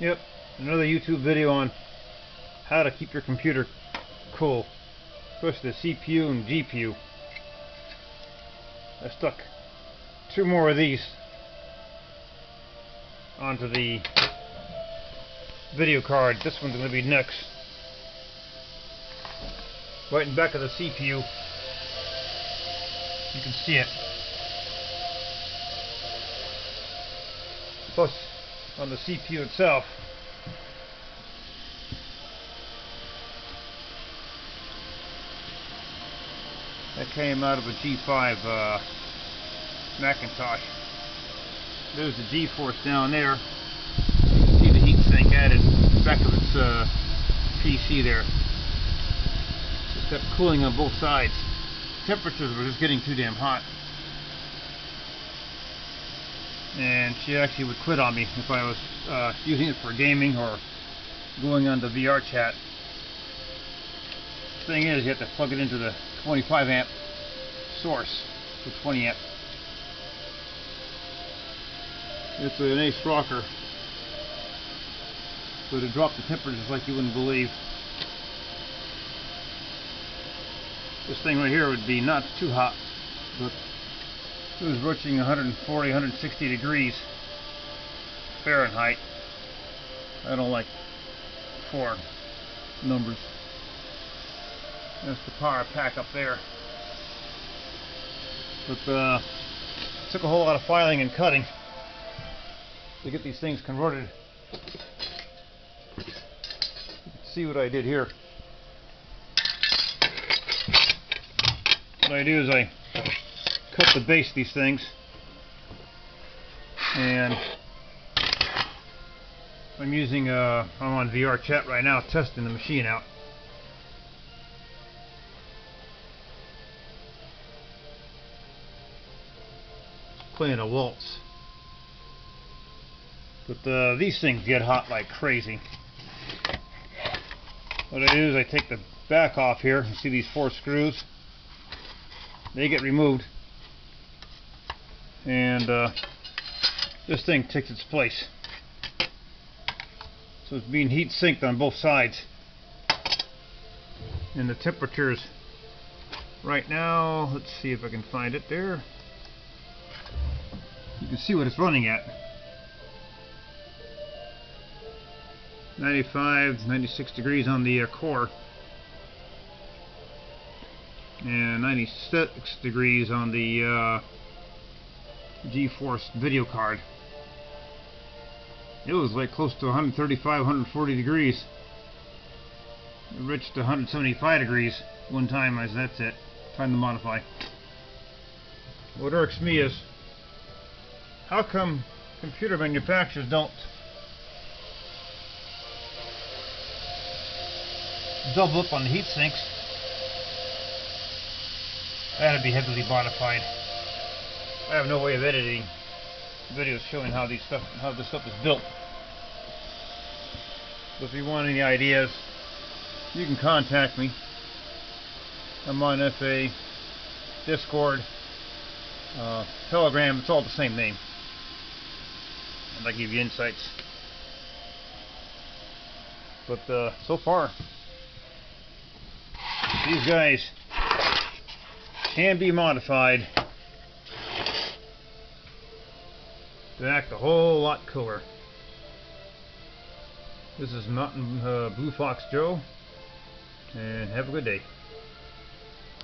Yep, another YouTube video on how to keep your computer cool, especially the CPU and GPU. I stuck 2 more of these onto the video card. This one's going to be next. Right in the back of the CPU. You can see it. Plus, on the CPU itself, that came out of a G5 Macintosh. There's the G-force down there. You can see the heatsink added back of its PC there. Just kept cooling on both sides. Temperatures were just getting too damn hot. And she actually would quit on me if I was using it for gaming or going on the VR chat. The thing is, you have to plug it into the 25 amp source for 20 amp. It's an ace rocker, so to drop the temperatures like you wouldn't believe. This thing right here would be not too hot, but it was reaching 140, 160 degrees Fahrenheit. I don't like foreign numbers. That's the power pack up there. But it took a whole lot of filing and cutting to get these things converted. You can see what I did here. What I do is I cut the base of these things, and I'm using I'm on VR chat right now testing the machine out. Playing a waltz. But these things get hot like crazy. What I do is I take the back off here. You see these 4 screws? They get removed, and this thing takes its place. So it's being heat sinked on both sides, and the temperatures right now, let's see if I can find it there. You can see what it's running at. 95, 96 degrees on the core, and 96 degrees on the GeForce video card. It was like close to 135, 140 degrees. It reached 175 degrees one time. That's it. Time to modify. What irks me is, how come computer manufacturers don't double up on the heat sinks? That'd be heavily modified. I have no way of editing videos showing how this stuff is built. So if you want any ideas, you can contact me. I'm on FA, Discord, Telegram. It's all the same name, and I give you insights. But so far, these guys can be modified to act a whole lot cooler. This is Mountain Blue Fox Joe, and have a good day.